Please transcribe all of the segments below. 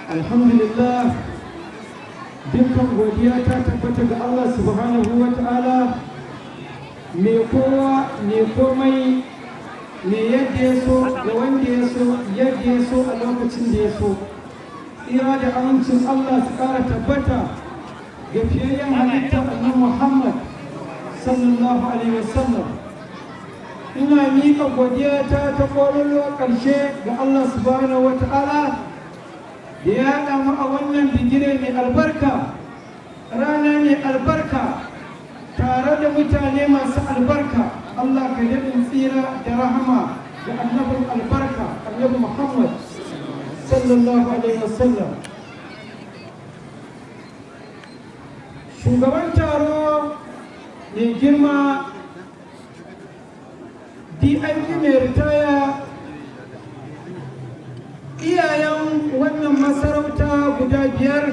Alhamdulillah, dukkan godiya ta tabbata ga Allah subhanahu wa ta'ala, mai kowa mai komai, mai yadda ya so da wanda ya so yadda ya so a lokacin da ya so. Tsira da amincin Allah su ƙara tabbata ga fiyayyen halitta annabi Muhammad sallallahu alaihi wasallam. Ina miƙa godiya ta ƙololuwa ƙarshe ga Allah subhanahu wa ta'ala da ya haɗa mu a wannan bigire mai albarka, rana mai albarka, tare da mutane masu albarka. Allah ka daɗin tsira da rahama da annabin albarka, annabi Muhammad sallallahu alaihi wasallam. Shugaban taro mai girma DIG mai ritaya, iyayen wannan masarauta guda biyar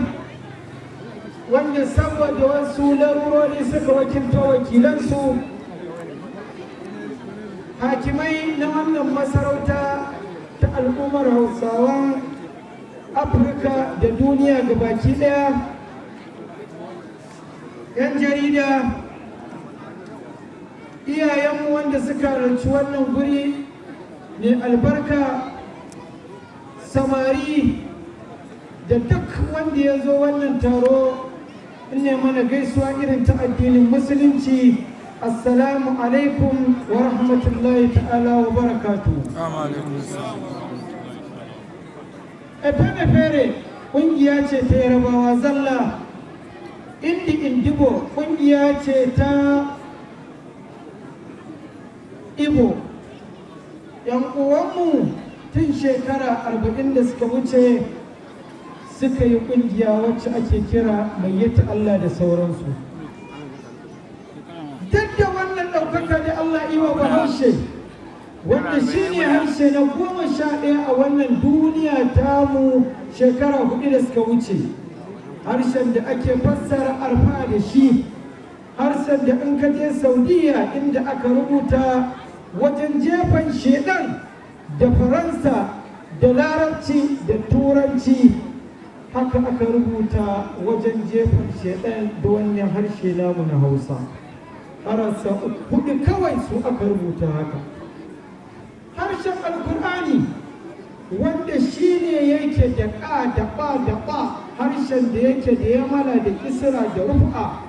wanda saboda wasu larurori suka wakilta wakilansu, hakimai na wannan masarauta ta al'ummar Hausawan Afirka da duniya gabaki daya, 'yan jarida, iyayenmu wanda suka halarci wannan guri mai albarka, samari da duk wanda ya zo wannan taro, ne mana gaisuwa irin ta addinin musulunci. Assalamu alaikum wa rahmatullahi ta'ala wa barakatuh. Efere ƙungiya ce ta Yarabawa zalla, Indigo ƙungiya ce ta Igbo. 'Yan uwanmu tun shekara 40 da suka wuce suka yi ƙungiya wacce ake kira Mayyata Allah da sauransu. Duk da wannan ɗaukaka da Allah yi wa Bahaushe, wanda shi ne harshe na 11 a wannan duniya tamu shekara 4 da suka wuce, harshen da ake fassara arfa da shi, harshen da in ka je Saudiya inda aka rubuta wajen jefan shedan da Faransa da Larabci da Turanci, haka aka rubuta wajen jefan shedan da wannan harshe namu na Hausa. Harasa 4 kawai su aka rubuta haka. Harshen Alkur'ani wanda shi ne yake da ƙa da ɓa da ɓa, harshen da yake da yamala da kisra da rufa,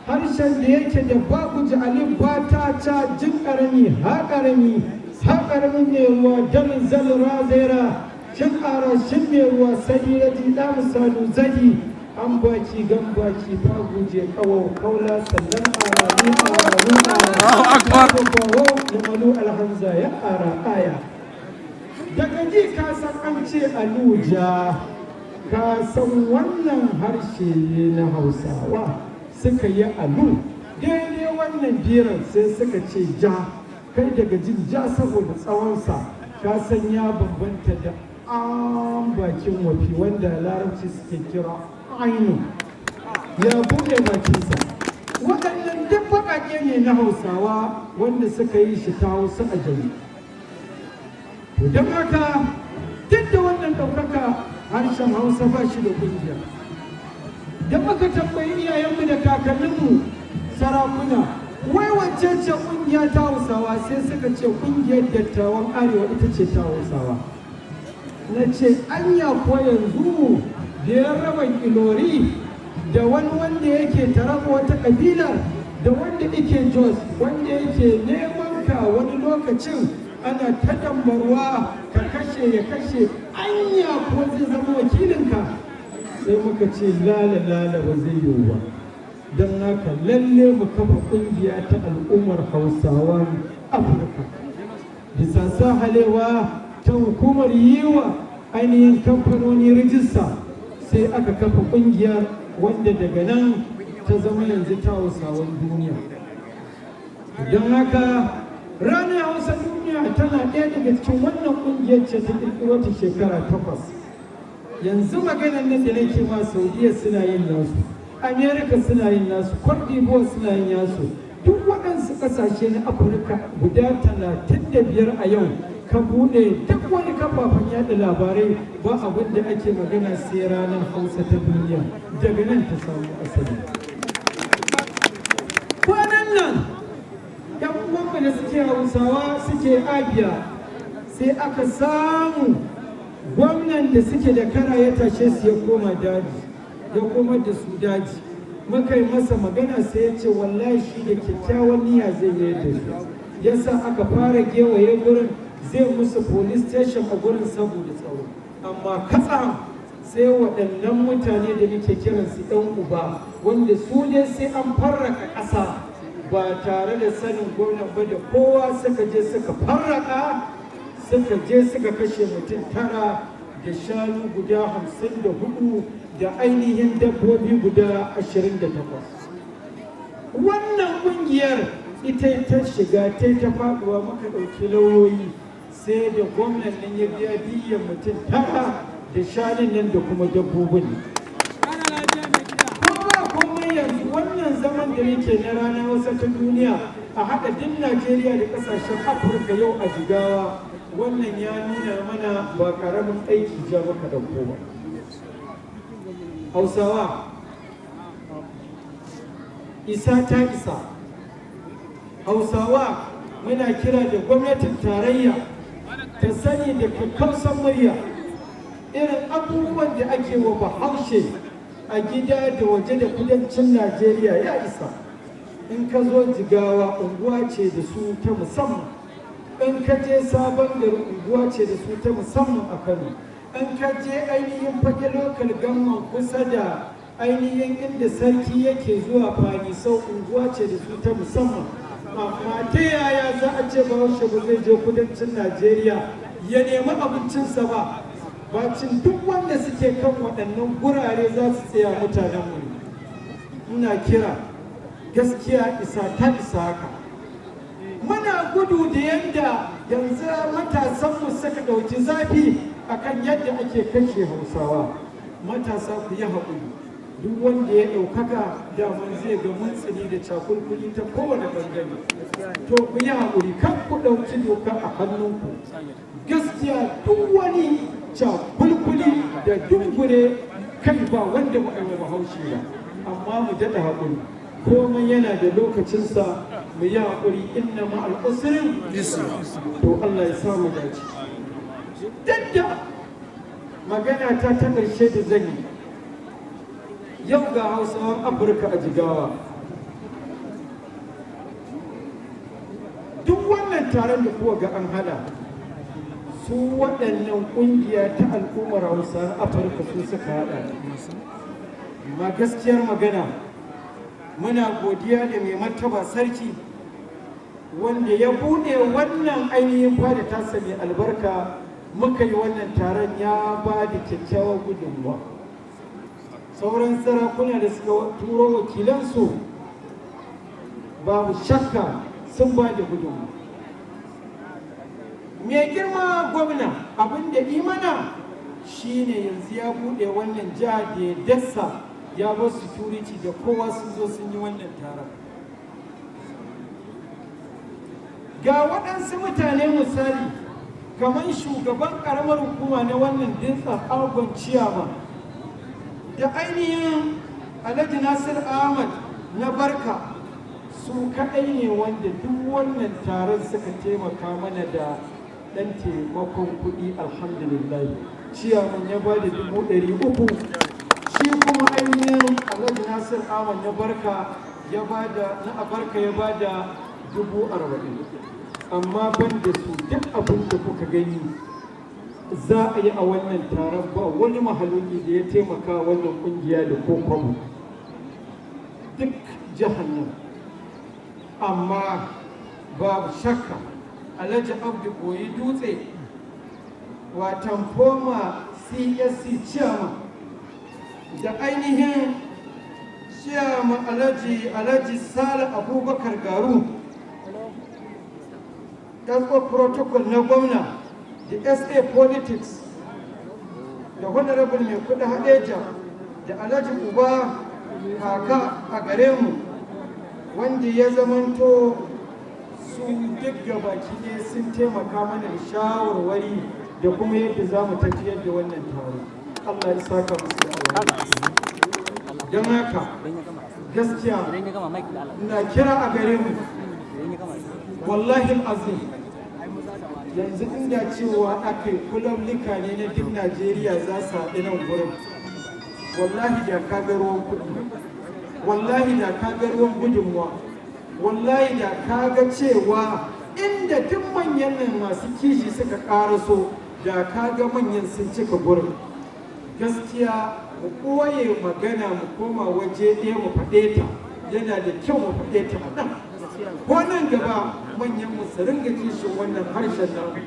harshen da yake da babu alif ba ta ca jin ƙarami ha ƙarami ha ƙaramin ne ruwa dalin zalra zaira shin ƙara shin ne ruwa sadi ya ji ɗa misalu zadi an baki gan baki ba guje kawo kaula sannan aramu da malu alhamza ya ƙara aya. Daga ji ka san an ce aluja, ka san wannan harshe ne na Hausawa suka yi alu, daidai wannan biran sai suka ce ja, kai daga jin ja saboda tsawonsa ka san ya bambanta da an bakin wafi wanda larabci suke kira ainu, ya buɗe bakinsa. Waɗannan duk baƙaƙe ne na Hausawa wanda suka yi shi ta Hausa a jami. To don haka duk da wannan ɗaukaka harshen Hausa ba shi da ƙungiya. Da muka tambayi iyayenmu da kakanninmu sarakuna, wai wacce ce ƙungiya ta Hausawa, sai suka ce ƙungiyar dattawan Arewa ita ce ta Hausawa. Na ce anya ko yanzu da ya raba Ilori da wani wanda yake taraba wata ƙabilar da wanda yake Jos, wanda yake neman ka wani lokacin ana ta dambarwa ka kashe ya kashe, anya ko zai zama wakilinka? Sai muka ce lala ba zai yiwu ba. Don haka lalle mu kafa ƙungiya ta al'ummar Hausawan Afirka bisa sahalewa ta hukumar yiwa ainihin kamfanoni rijista, sai aka kafa ƙungiyar wanda daga nan ta zama yanzu ta Hausawan duniya. Don haka ranar Hausa duniya tana ɗaya daga cikin wannan ƙungiyar ce ta ƙirƙiro ta shekara 8. Yanzu maganar nan da nake ma Saudiya suna yin nasu, Amerika suna yin nasu, Cote d'Ivoire suna yin nasu, duk waɗansu ƙasashe na Afirka guda 35 a yau ka buɗe duk wani kafafen yada labarai ba abin da ake magana sai ranar Hausa ta duniya, daga nan ta samu asali. Kwanan nan yan uwanmu da suke Hausawa suke Abia, sai aka samu gwamnan da suke da kara ya tashe su ya koma daji, ya koma da su daji. Muka yi masa magana sai ya ce wallahi shi da kyakkyawan niyya zai yi da su, yasa aka fara gewaye gurin, zai musu police station a gurin saboda tsaro. Amma katsa sai waɗannan mutane da nake kiransu ɗan uba, wanda su ne sai an farraka ƙasa ba tare da sanin gwamnan ba da kowa, suka je suka farraka, suka je suka kashe mutum 9 da shanu guda 54 da ainihin dabbobi guda 28. Wannan ƙungiyar ita ta shiga ta faɗuwa, muka ɗauki lauyoyi, sai da gwamnan nan ya biya diyyar mutum 9 da shanun nan da kuma dabbobin. Kuma yanzu wannan zaman da yake na ranar Hausa ta duniya a haɗa din Najeriya da ƙasashen Afirka yau a Jigawa, wannan ya nuna mana ba ƙaramin aiki ja maka ɗauko ba. Hausawa, isa ta isa. Hausawa, muna kira da gwamnatin tarayya ta sani da kakkausan murya irin abubuwan da ake wa Bahaushe a gida da waje da kudancin Najeriya ya isa. In ka zo Jigawa, unguwa ce da su ta musamman. In ka je Sabon Gari, unguwa ce da su ta musamman a Kano. In ka je ainihin Fage Local Government kusa da ainihin inda sarki yake zuwa Fani Sau, unguwa ce da su ta musamman. Amma ta yaya za a ce Bahaushe ba zai je kudancin Najeriya ya nemi abincinsa ba? Bacin duk wanda suke kan waɗannan gurare za su tsaya mutanenmu. Ina kira gaskiya isa ta isa haka. Muna gudu da yadda yanzu matasanmu suka ɗauki zafi akan yadda ake kashe Hausawa. Matasa ku yi haƙuri, duk wanda ya ɗaukaka daman zai ga muntsini da cakulkuli ta kowane ɓangare. To ku yi haƙuri, kan ku ɗauki doka a hannunku. Gaskiya duk wani cakulkuli da dungure kai ba wanda ba a yi Bahaushe ba, amma mu daɗa haƙuri, komai yana da lokacinsa, mu yi haƙuri, inna ma al'usirin to Allah ya samu dace. Dadda magana ta ƙarshe da zan yi, yau ga Hausawan Afirka a Jigawa. Duk wannan taron da kuwa ga an hada, su waɗannan ƙungiya ta al'ummar Hausawan Afirka su suka hada. Ma gaskiyar magana, muna godiya da mai martaba sarki wanda ya buɗe wannan ainihin fada tasa mai albarka, muka yi wannan taron, ya ba da kyakkyawar gudunmuwa. Sauran sarakuna da suka turo wakilansu babu shakka sun ba da gudunmuwa. Mai girma gwamna abinda imana shine yanzu ya buɗe wannan jiha da ya dasa, ya bar security da kowa sun zo sun yi wannan taron. Ga waɗansu mutane misali kamar shugaban ƙaramar hukuma na wannan dutsen Argon Ciyama da ainihin Alhaji Nasir Ahmad na Barka, su kaɗai ne wanda duk wannan taron suka taimaka mana da ɗan taimakon kuɗi. Alhamdulillah, Ciyaman ya ba da 300,000, shi kuma ainihin Alhaji Nasir Ahmad na Barka ya ba da 40,000. Amma ban da su duk abin da kuka gani za a yi a wannan taron, ba wani mahaluki da ya taimaka wannan kungiya da ko kwabo duk jihar nan. Amma babu shakka Alhaji Abdu Koyi Dutse, watan former CSC chairman, da ainihin chairman Alhaji Sale Abubakar Garu, ɗanko protocol na gwamna da SA Politics, da honorable mai kuɗi Hadeja, da Alhaji Uba kaka a gare mu, wanda ya zamanto su duk gabaki ɗaya sun taimaka mana da shawarwari da kuma yadda za mu tafiyar da wannan taro. Allah ya saka musu da alheri. Don haka gaskiya ina kira a gare mu, wallahi azim, yanzu inda cewa aka yi kulamlika ne na duk Najeriya za su haɗu nan gurin, wallahi da ka ga ruwan kuɗi, wallahi da ka ga ruwan gudunmuwa, wallahi da ka ga cewa inda duk manyan nan masu kishi suka ƙaraso da ka ga manyan sun cika gurin. Gaskiya mu ɓoye magana mu koma waje ɗaya mu faɗe ta, yana da kyau mu faɗe ta a nan. Ko nan gaba manyan mu su ringa kishin wannan harshen namu,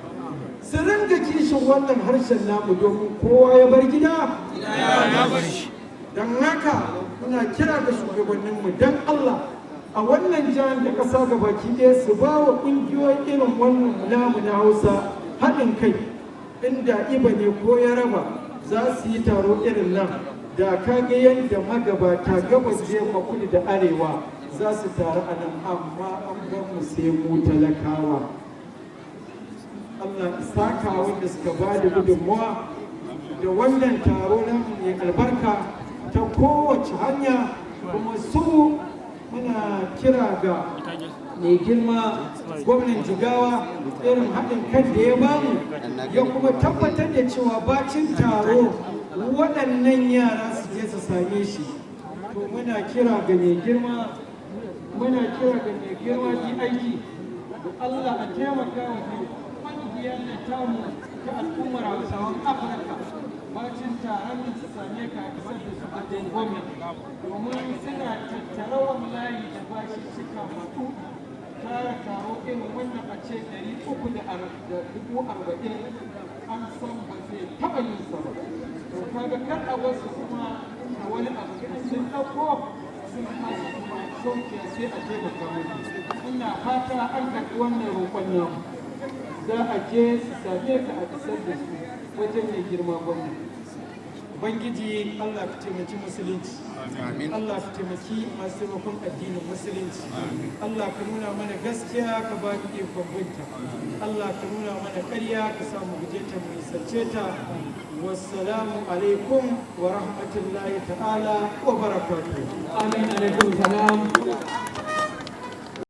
su ringa kishin wannan harshen namu, domin kowa ya bar gida ya bar shi. Don haka muna kira ga shugabanninmu don Allah a wannan jihar da ƙasa gabaki ɗaya su ba wa ƙungiyoyi irin wannan namu na Hausa haɗin kai, inda iba ne ko ya raba za su yi taro irin nan, da ka ga yadda magabata gabas yamma kudu da arewa za su taru a nan, amma an bar mu sai mu talakawa. Allah saka wanda suka ba da gudunmawa da wannan taro na mai albarka ta kowace hanya, kuma su muna kira ga mai girma gwamnan Jigawa irin haɗin kan da ya bamu, ya kuma tabbatar da cewa bacin taro waɗannan yara su je su same shi. To muna kira ga mai girma ji aiki da Allah a taimaka wa ƙungiyar da tamu ta al'ummar Hausawan Afirka, bacin taron da su same ka a kasar da su a dangwame, domin suna tattara wallahi da bashi cika matu. Tara taro irin wannan a ce 340 an san ba zai taɓa yin sa ba. To kaga kar a wasu kuma da wani abu sun ɗauko sun kasa kuma sauke sai a taimaka musu. Ina fata an karɓi wannan roƙon namu, za a je su same ka a kasar da su wajen mai girma gwamnati. Ubangiji Allah ka taimaki musulunci, Allah ka taimaki masu taimakon addinin musulunci, Allah ka nuna mana gaskiya ka ba ni ikon binta, Allah ka nuna mana ƙarya ka samu guje ta mu isarce ta. Wassalamu alaikum wa rahmatullahi ta'ala wa barakatuh. Amin alaikum salam.